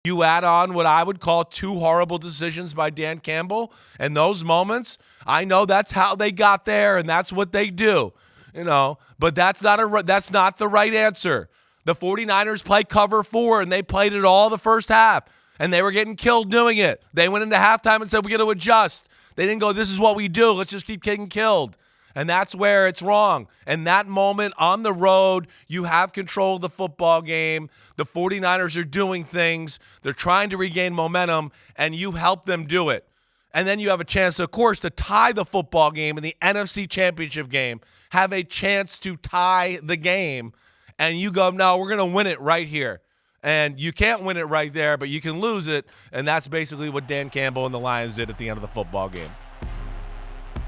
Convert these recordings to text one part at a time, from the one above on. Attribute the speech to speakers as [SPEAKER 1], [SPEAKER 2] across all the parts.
[SPEAKER 1] You add on what I would call two horrible decisions by Dan Campbell, and those moments, I know that's how they got there, and that's what they do, but that's not the right answer. The 49ers play cover 4, and they played it all the first half, and they were getting killed doing it. They went into halftime and said, we got to adjust. They didn't go, this is what we do. Let's just keep getting killed. And that's where it's wrong. And that moment on the road, you have control of the football game. The 49ers are doing things. They're trying to regain momentum, and you help them do it. And then you have a chance, of course, to tie the football game in the NFC Championship game, have a chance to tie the game, and you go, no, we're going to win it right here. And you can't win it right there, but you can lose it, and that's basically what Dan Campbell and the Lions did at the end of the football game.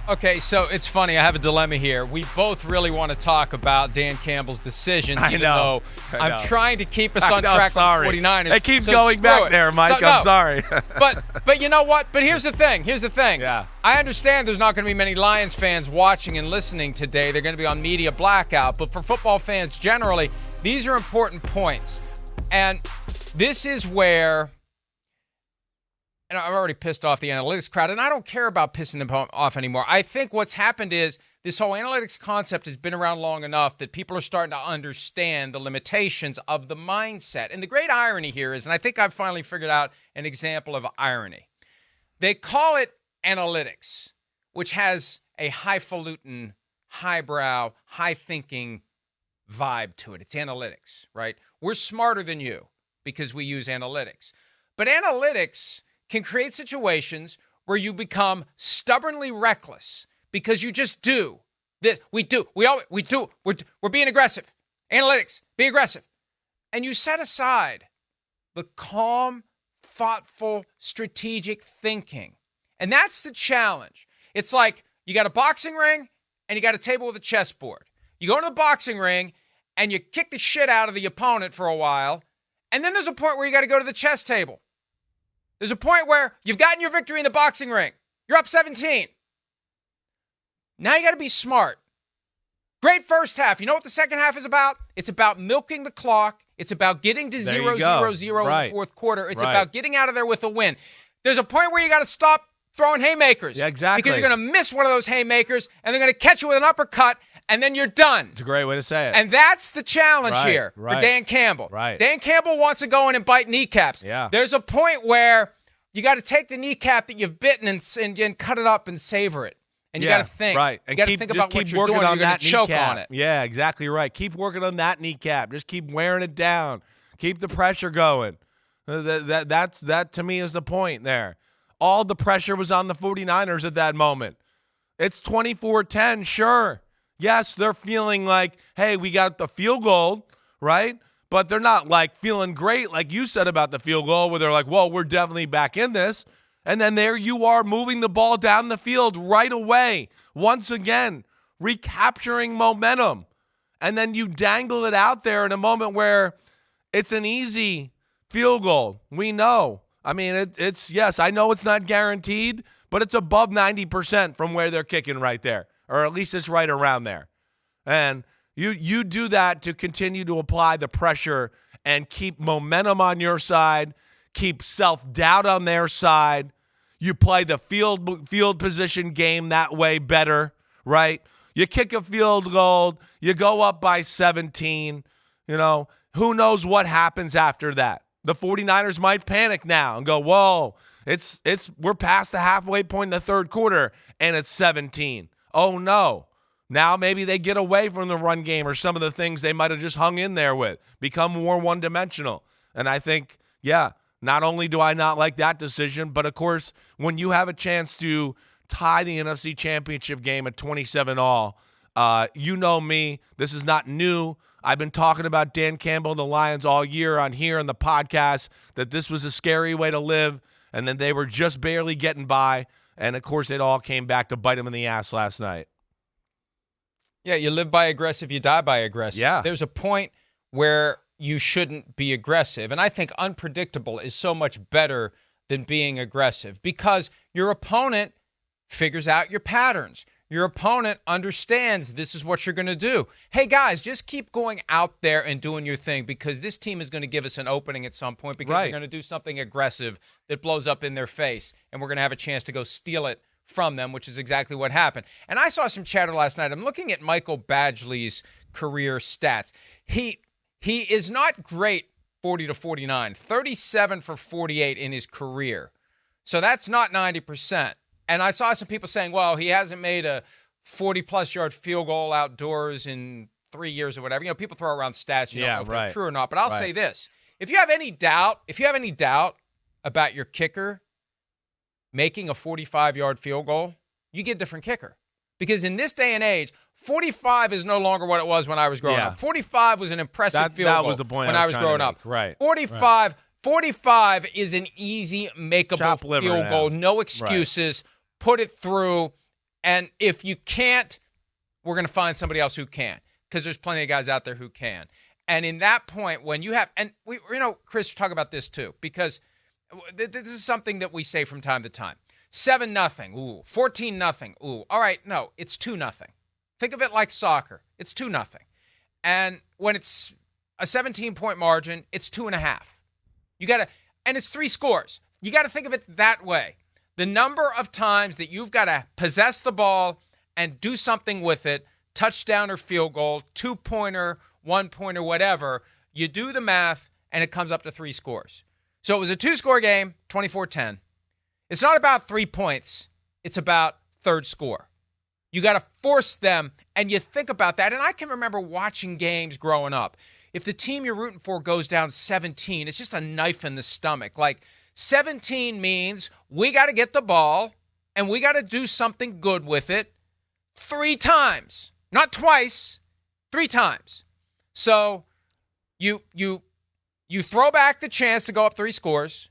[SPEAKER 2] Okay, so it's funny. I have a dilemma here. We both really want to talk about Dan Campbell's decisions, even though I'm trying to keep us on track with the 49ers.
[SPEAKER 1] It keeps going back there, Mike. I'm sorry.
[SPEAKER 2] But you know what? But here's the thing.
[SPEAKER 1] Yeah.
[SPEAKER 2] I understand there's not going to be many Lions fans watching and listening today. They're going to be on media blackout. But for football fans generally, these are important points. And this is where... And I'm already pissed off the analytics crowd, and I don't care about pissing them off anymore. I think what's happened is this whole analytics concept has been around long enough that people are starting to understand the limitations of the mindset. And the great irony here is, and I think I've finally figured out an example of irony. They call it analytics, which has a highfalutin, highbrow, high-thinking vibe to it. It's analytics, right? We're smarter than you because we use analytics. But analytics can create situations where you become stubbornly reckless because you just do this. We do. We're being aggressive. Analytics, be aggressive. And you set aside the calm, thoughtful, strategic thinking. And that's the challenge. It's like you got a boxing ring and you got a table with a chessboard. You go to the boxing ring and you kick the shit out of the opponent for a while. And then there's a point where you got to go to the chess table. There's a point where you've gotten your victory in the boxing ring. You're up 17. Now you got to be smart. Great first half. You know what the second half is about? It's about milking the clock. It's about getting to 0-0-0 in the fourth quarter. It's about getting out of there with a win. There's a point where you got to stop throwing haymakers.
[SPEAKER 1] Yeah, exactly.
[SPEAKER 2] Because you're going to miss one of those haymakers, and they're going to catch you with an uppercut, and then you're done.
[SPEAKER 1] It's a great way to say it.
[SPEAKER 2] And that's the challenge here for Dan Campbell.
[SPEAKER 1] Right.
[SPEAKER 2] Dan Campbell wants to go in and bite kneecaps.
[SPEAKER 1] Yeah.
[SPEAKER 2] There's a point where you got to take the kneecap that you've bitten and cut it up and savor it. And you got to think.
[SPEAKER 1] Right.
[SPEAKER 2] And you got to think about what you're doing. You're going to choke on it.
[SPEAKER 1] Yeah, exactly right. Keep working on that kneecap. Just keep wearing it down. Keep the pressure going. That to me is the point there. All the pressure was on the 49ers at that moment. It's 24-10, sure. Yes, they're feeling like, hey, we got the field goal, right? But they're not like feeling great like you said about the field goal where they're like, well, we're definitely back in this. And then there you are moving the ball down the field right away. Once again, recapturing momentum. And then you dangle it out there in a moment where it's an easy field goal. We know. I mean, it's yes, I know it's not guaranteed, but it's above 90% from where they're kicking right there. Or at least it's right around there. And you do that to continue to apply the pressure and keep momentum on your side, keep self-doubt on their side. You play the field position game that way better, right? You kick a field goal, you go up by 17, who knows what happens after that. The 49ers might panic now and go, whoa, we're past the halfway point in the third quarter and it's 17. Oh no. Now maybe they get away from the run game or some of the things they might have just hung in there with, become more one-dimensional. And I think, not only do I not like that decision, but of course, when you have a chance to tie the NFC Championship game at 27-all, you know me, this is not new. I've been talking about Dan Campbell and the Lions all year on here on the podcast, that this was a scary way to live, and then they were just barely getting by. And, of course, it all came back to bite them in the ass last night.
[SPEAKER 2] Yeah, you live by aggressive, you die by aggressive.
[SPEAKER 1] Yeah.
[SPEAKER 2] There's a point where you shouldn't be aggressive. And I think unpredictable is so much better than being aggressive because your opponent figures out your patterns. your opponent understands this is what you're going to do. Hey, guys, just keep going out there and doing your thing because this team is going to give us an opening at some point because they're going to do something aggressive that blows up in their face, and we're going to have a chance to go steal it from them, which is exactly what happened. And I saw some chatter last night. I'm looking at Michael Badgley's career stats. He is not great 40 to 49, 37 for 48 in his career. So that's not 90%. And I saw some people saying, well, he hasn't made a 40-plus yard field goal outdoors in 3 years or whatever. You know, people throw around stats. You don't know if they're true or not. But I'll say this. If you have any doubt about your kicker making a 45-yard field goal, you get a different kicker. Because in this day and age, 45 is no longer what it was when I was growing up. 45 was an impressive field goal
[SPEAKER 1] was the point
[SPEAKER 2] when I was growing up.
[SPEAKER 1] Right.
[SPEAKER 2] 45 is an easy makeable field goal. No excuses. Right. Put it through. And if you can't, we're going to find somebody else who can because there's plenty of guys out there who can. And in that point, when you have – and, Chris, talk about this too because this is something that we say from time to time. 7-0. Ooh. 14-0. Ooh. All right. No, it's 2-0. Think of it like soccer. It's 2-0. And when it's a 17-point margin, it's 2.5. You got to, and it's 3 scores. You got to think of it that way. The number of times that you've got to possess the ball and do something with it, touchdown or field goal, 2-pointer, 1-pointer, whatever, you do the math and it comes up to 3 scores. So it was a 2-score game, 24-10. It's not about 3 points. It's about third score. You got to force them, and you think about that. And I can remember watching games growing up. If the team you're rooting for goes down 17, it's just a knife in the stomach. Like 17 means we got to get the ball, and we got to do something good with it 3 times. Not twice, 3 times. So you throw back the chance to go up 3 scores.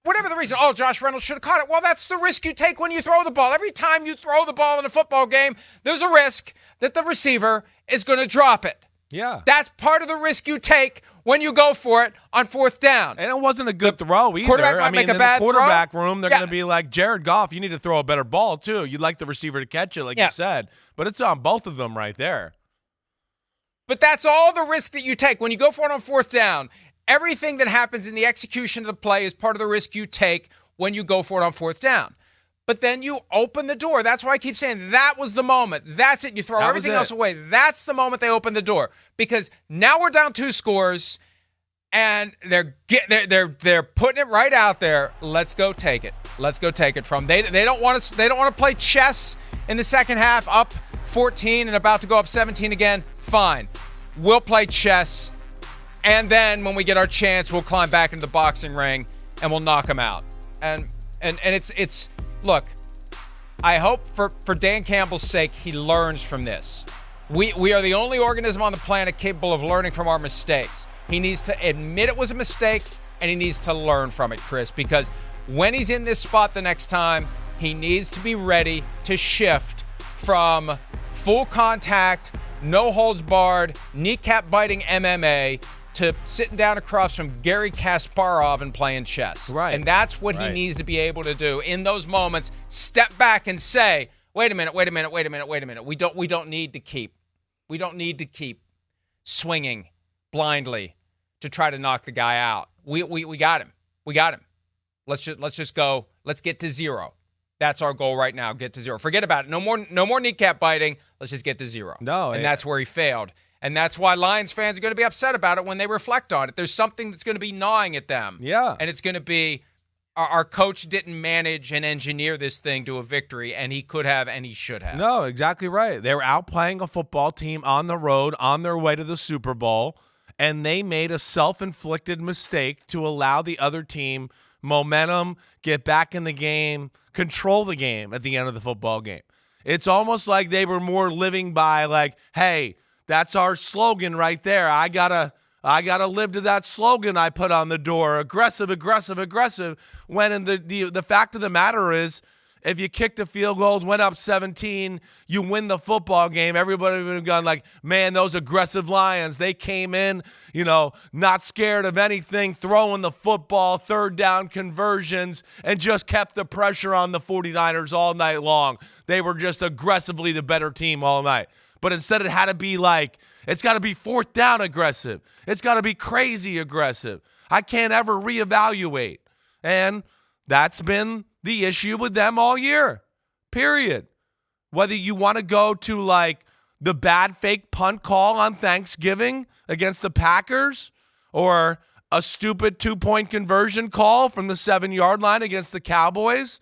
[SPEAKER 2] Whatever the reason, Josh Reynolds should have caught it. Well, that's the risk you take when you throw the ball. Every time you throw the ball in a football game, there's a risk that the receiver is going to drop it.
[SPEAKER 1] Yeah.
[SPEAKER 2] That's part of the risk you take when you go for it on 4th down.
[SPEAKER 1] And it wasn't a good throw either.
[SPEAKER 2] Quarterback might make a bad
[SPEAKER 1] throw. In the quarterback
[SPEAKER 2] throw.
[SPEAKER 1] room, they're going to be like, Jared Goff, you need to throw a better ball too. You'd like the receiver to catch it, like you said. But it's on both of them right there.
[SPEAKER 2] But that's all the risk that you take. When you go for it on 4th down, everything that happens in the execution of the play is part of the risk you take when you go for it on 4th down. But then you open the door. That's why I keep saying that was the moment. That's it. You throw everything else away. That's the moment they open the door. Because now we're down 2 scores, and they're putting it right out there. Let's go take it. Let's go take it from. They don't want to play chess in the second half, up 14 and about to go up 17 again. Fine. We'll play chess. And then when we get our chance, we'll climb back into the boxing ring and we'll knock them out. And it's look, I hope for Dan Campbell's sake, he learns from this. We are the only organism on the planet capable of learning from our mistakes. He needs to admit it was a mistake and he needs to learn from it, Chris, because when he's in this spot the next time, he needs to be ready to shift from full contact, no holds barred, kneecap biting MMA to sitting down across from Garry Kasparov and playing chess.
[SPEAKER 1] Right.
[SPEAKER 2] And that's what he needs to be able to do in those moments. Step back and say, wait a minute. We don't need to keep swinging blindly to try to knock the guy out. We got him. Let's just go. Let's get to 0. That's our goal right now. Get to 0. Forget about it. No more kneecap biting. Let's just get to 0. And that's where he failed. And that's why Lions fans are going to be upset about it when they reflect on it. There's something that's going to be gnawing at them.
[SPEAKER 1] Yeah.
[SPEAKER 2] And it's going to be our coach didn't manage and engineer this thing to a victory, and he could have and he should have.
[SPEAKER 1] No, exactly right. They were outplaying a football team on the road on their way to the Super Bowl, and they made a self-inflicted mistake to allow the other team momentum, get back in the game, control the game at the end of the football game. It's almost like they were more living by like, hey, that's our slogan right there. I gotta live to that slogan I put on the door. Aggressive, aggressive, aggressive. When in the fact of the matter is, if you kicked a field goal, went up 17, you win the football game, everybody would have gone like, man, those aggressive Lions, they came in, not scared of anything, throwing the football, third down conversions, and just kept the pressure on the 49ers all night long. They were just aggressively the better team all night. But instead it had to be like, it's got to be fourth down aggressive. It's got to be crazy aggressive. I can't ever reevaluate. And that's been the issue with them all year, period. Whether you want to go to like the bad fake punt call on Thanksgiving against the Packers or a stupid 2-point conversion call from the 7-yard line against the Cowboys,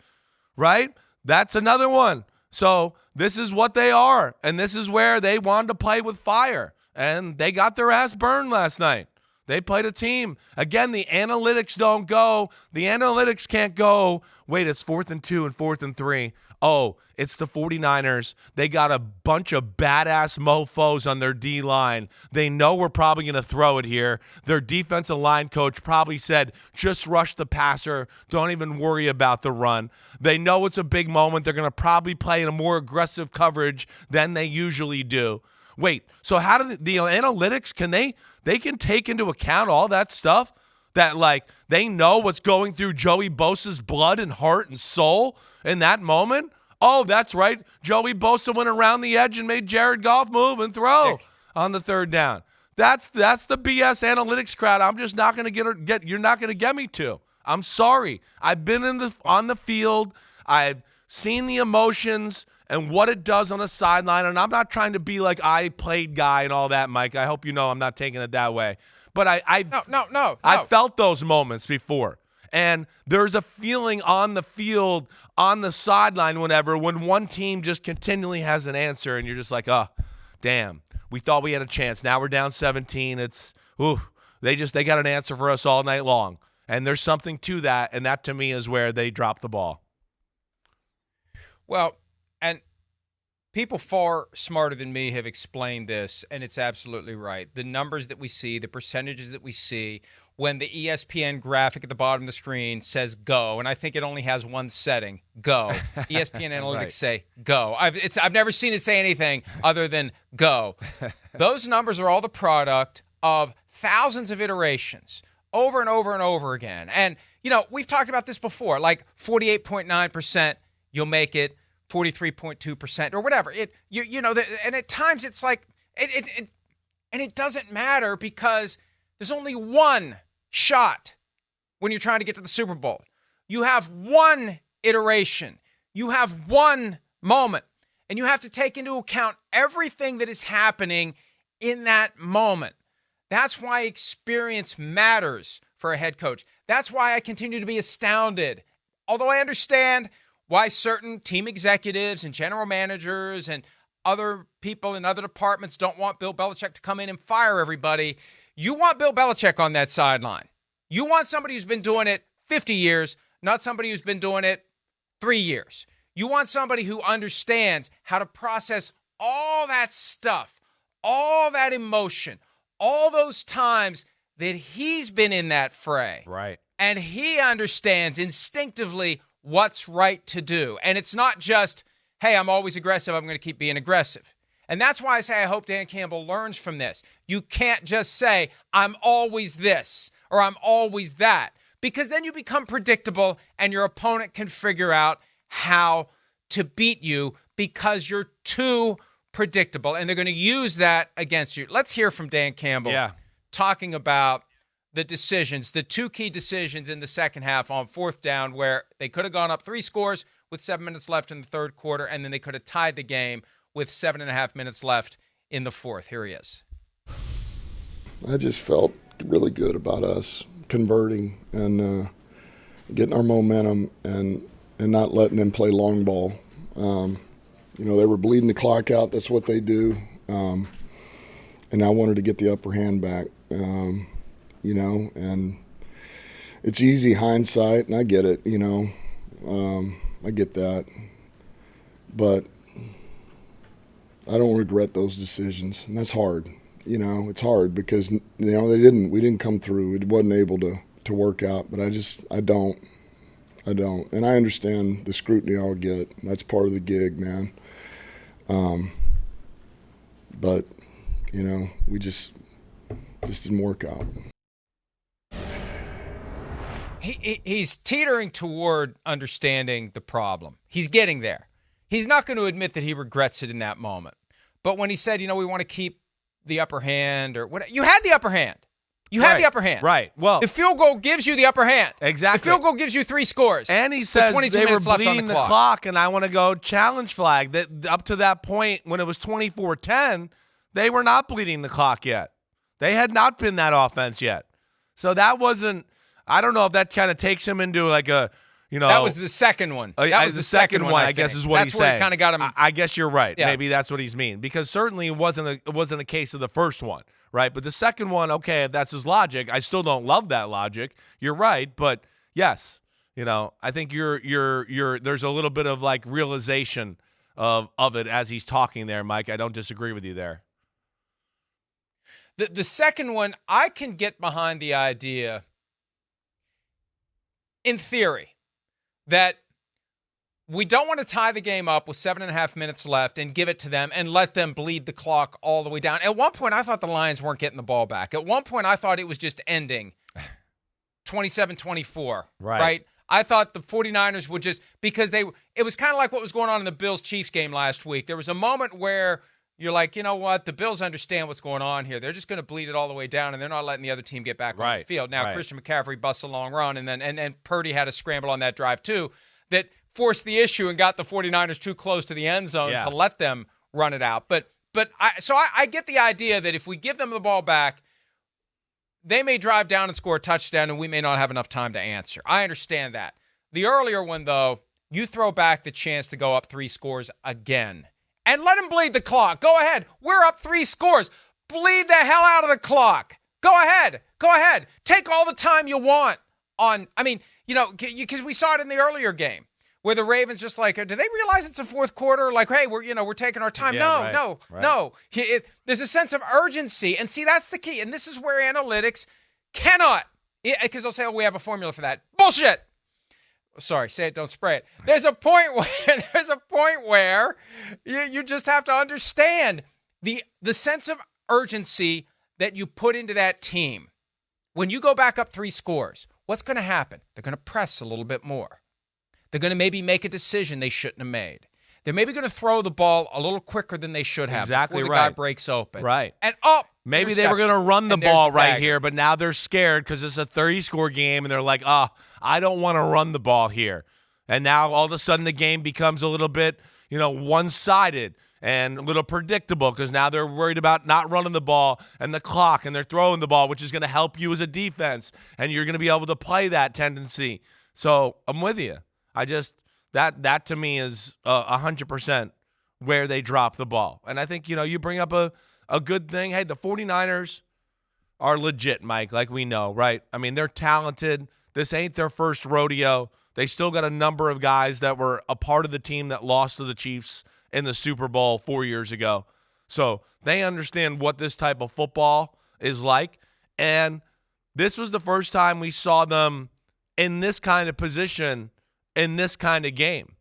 [SPEAKER 1] right? That's another one. So this is what they are, and this is where they wanted to play with fire, and they got their ass burned last night. They played a team. Again, the analytics don't go. The analytics can't go, wait, it's 4th and 2 and 4th and 3. Oh, it's the 49ers. They got a bunch of badass mofos on their D-line. They know we're probably going to throw it here. Their defensive line coach probably said, just rush the passer. Don't even worry about the run. They know it's a big moment. They're going to probably play in a more aggressive coverage than they usually do. Wait, so how do the analytics, they can take into account all that stuff that, like, they know what's going through Joey Bosa's blood and heart and soul in that moment? Oh, that's right. Joey Bosa went around the edge and made Jared Goff move and throw on the third down. That's the BS analytics crowd. I'm just not going to get. You're not going to get me to. I'm sorry. I've been on the field. I've seen the emotions and what it does on the sideline, and I'm not trying to be like I played guy and all that, Mike. I hope you know I'm not taking it that way. But I've felt those moments before. And there's a feeling on the field, on the sideline, whenever, when one team just continually has an answer, and you're just like, oh, damn, we thought we had a chance. Now we're down 17. They got an answer for us all night long. And there's something to that, and that to me is where they drop the ball.
[SPEAKER 2] Well, and people far smarter than me have explained this, and it's absolutely right. The numbers that we see, the percentages that we see, when the ESPN graphic at the bottom of the screen says go, and I think it only has one setting, go. ESPN analytics say go. I've never seen it say anything other than go. Those numbers are all the product of thousands of iterations over and over and over again. And, we've talked about this before, like 48.9%, you'll make it, 43.2% or whatever. And at times it's like, it doesn't matter because there's only one shot when you're trying to get to the Super Bowl. You have one iteration. You have one moment. And you have to take into account everything that is happening in that moment. That's why experience matters for a head coach. That's why I continue to be astounded. Although I understand why certain team executives and general managers and other people in other departments don't want Bill Belichick to come in and fire everybody. You want Bill Belichick on that sideline. You want somebody who's been doing it 50 years, not somebody who's been doing it 3 years. You want somebody who understands how to process all that stuff, all that emotion, all those times that he's been in that fray.
[SPEAKER 1] Right.
[SPEAKER 2] And he understands instinctively what's right to do. And it's not just, hey, I'm always aggressive, I'm going to keep being aggressive. And that's why I say I hope Dan Campbell learns from this. You can't just say, I'm always this or I'm always that, because then you become predictable and your opponent can figure out how to beat you because you're too predictable. And they're going to use that against you. Let's hear from Dan Campbell talking about the decisions, the two key decisions in the second half on fourth down where they could have gone up 3 scores with 7 minutes left in the third quarter, and then they could have tied the game with 7.5 minutes left in the fourth. Here he is.
[SPEAKER 3] I just felt really good about us converting and getting our momentum and not letting them play long ball. They were bleeding the clock out. That's what they do. And I wanted to get the upper hand back. And it's easy hindsight, and I get it, I get that. But I don't regret those decisions, and that's hard. It's hard because, we didn't come through. It wasn't able to work out, but I I don't. And I understand the scrutiny I'll get. That's part of the gig, man. But, we just didn't work out.
[SPEAKER 2] He's teetering toward understanding the problem. He's getting there. He's not going to admit that he regrets it in that moment. But when he said, we want to keep the upper hand or whatever, you had the upper hand. You had the upper hand.
[SPEAKER 1] Right. Well,
[SPEAKER 2] the field goal gives you the upper hand.
[SPEAKER 1] Exactly.
[SPEAKER 2] The field goal gives you 3 scores.
[SPEAKER 1] And he says they were bleeding the clock, and I want to go challenge flag. That up to that point, when it was 24-10, they were not bleeding the clock yet. They had not been that offense yet. So that wasn't – I don't know if that kind of takes him into like a –
[SPEAKER 2] that was the second one. That was
[SPEAKER 1] the second one, I guess, is what he's saying.
[SPEAKER 2] That's where it kind of got him.
[SPEAKER 1] I guess you're right.
[SPEAKER 2] Yeah.
[SPEAKER 1] Maybe that's what he's mean. Because certainly it wasn't a case of the first one, right? But the second one, okay, if that's his logic, I still don't love that logic. You're right, but yes, I think you're there's a little bit of like realization of it as he's talking there, Mike. I don't disagree with you there.
[SPEAKER 2] The second one, I can get behind the idea, in theory, that we don't want to tie the game up with 7.5 minutes left and give it to them and let them bleed the clock all the way down. At one point, I thought the Lions weren't getting the ball back. At one point, I thought it was just ending 27-24, right? I thought the 49ers would just – because it was kind of like what was going on in the Bills-Chiefs game last week. There was a moment where you're like, you know what, the Bills understand what's going on here. They're just going to bleed it all the way down, and they're not letting the other team get back on the field. Now, Christian McCaffrey busts a long run, and Purdy had a scramble on that drive too that forced the issue and got the 49ers too close to the end zone to let them run it out. But I get the idea that if we give them the ball back, they may drive down and score a touchdown, and we may not have enough time to answer. I understand that. The earlier one, though, you throw back the chance to go up 3 scores again. And let him bleed the clock. Go ahead. We're up 3 scores. Bleed the hell out of the clock. Go ahead. Take all the time you want because we saw it in the earlier game where the Ravens just like, do they realize it's the fourth quarter? Like, hey, we're taking our time. No. There's a sense of urgency. And see, that's the key. And this is where analytics cannot, because they'll say, oh, we have a formula for that. Bullshit. Sorry, say it, don't spray it. There's a point where you just have to understand the sense of urgency that you put into that team. When you go back up 3 scores, what's going to happen? They're going to press a little bit more. They're going to maybe make a decision they shouldn't have made. They're maybe going to throw the ball a little quicker than they should have before the guy breaks open.
[SPEAKER 1] Right.
[SPEAKER 2] And
[SPEAKER 1] maybe they were going to run the ball right here, but now they're scared because it's a 30-score game, and they're like, I don't want to run the ball here. And now all of a sudden the game becomes a little bit, one-sided and a little predictable because now they're worried about not running the ball and the clock, and they're throwing the ball, which is going to help you as a defense, and you're going to be able to play that tendency. So I'm with you. That to me is 100% where they drop the ball. And I think, you bring up a good thing. Hey, the 49ers are legit, Mike, like we know, right? I mean, they're talented. This ain't their first rodeo. They still got a number of guys that were a part of the team that lost to the Chiefs in the Super Bowl 4 years ago. So they understand what this type of football is like. And this was the first time we saw them in this kind of position in this kind of game,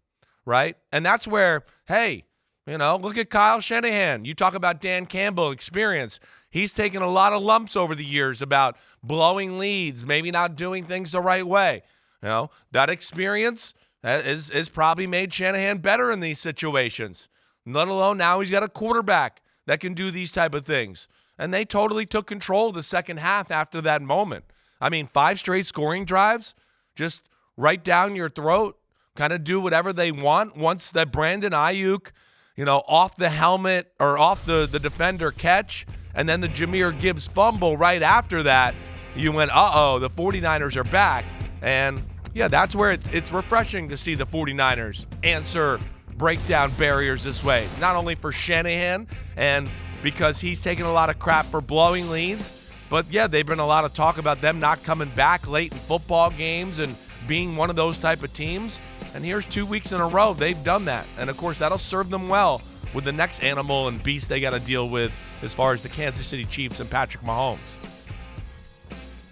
[SPEAKER 1] right? And that's where, hey, look at Kyle Shanahan. You talk about Dan Campbell experience. He's taken a lot of lumps over the years about blowing leads, maybe not doing things the right way. That experience is probably made Shanahan better in these situations, let alone now he's got a quarterback that can do these type of things. And they totally took control of the second half after that moment. I mean, 5 straight scoring drives, just right down your throat, kind of do whatever they want. Once that Brandon Ayuk, off the helmet or off the defender catch, and then the Jahmyr Gibbs fumble right after that, you went, the 49ers are back. And, yeah, that's where it's refreshing to see the 49ers break down barriers this way. Not only for Shanahan and because he's taken a lot of crap for blowing leads, but, yeah, they've been a lot of talk about them not coming back late in football games and being one of those type of teams. And here's 2 weeks in a row they've done that. And, of course, that'll serve them well with the next animal and beast they got to deal with as far as the Kansas City Chiefs and Patrick Mahomes.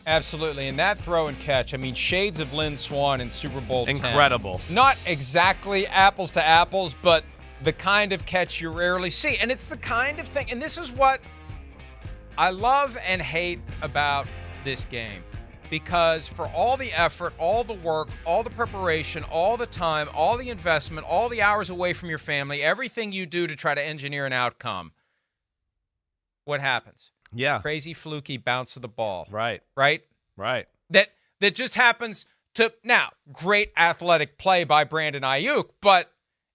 [SPEAKER 2] Absolutely. And that throw and catch, I mean, shades of Lynn Swann in Super Bowl 10.
[SPEAKER 1] Incredible.
[SPEAKER 2] Not exactly apples to apples, but the kind of catch you rarely see. And it's the kind of thing, and this is what I love and hate about this game. Because for all the effort, all the work, all the preparation, all the time, all the investment, all the hours away from your family, everything you do to try to engineer an outcome, what happens?
[SPEAKER 1] Yeah.
[SPEAKER 2] Crazy fluky bounce of the ball.
[SPEAKER 1] Right.
[SPEAKER 2] Right?
[SPEAKER 1] Right.
[SPEAKER 2] That just happens to, now, great athletic play by Brandon Ayuk, but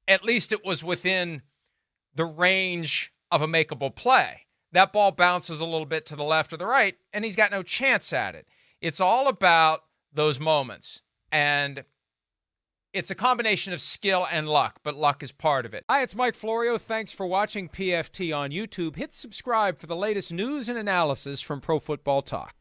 [SPEAKER 2] at least it was within the range of a makeable play. That ball bounces a little bit to the left or the right, and he's got no chance at it. It's all about those moments, and it's a combination of skill and luck, but luck is part of it. Hi, it's Mike Florio. Thanks for watching PFT on YouTube. Hit subscribe for the latest news and analysis from Pro Football Talk.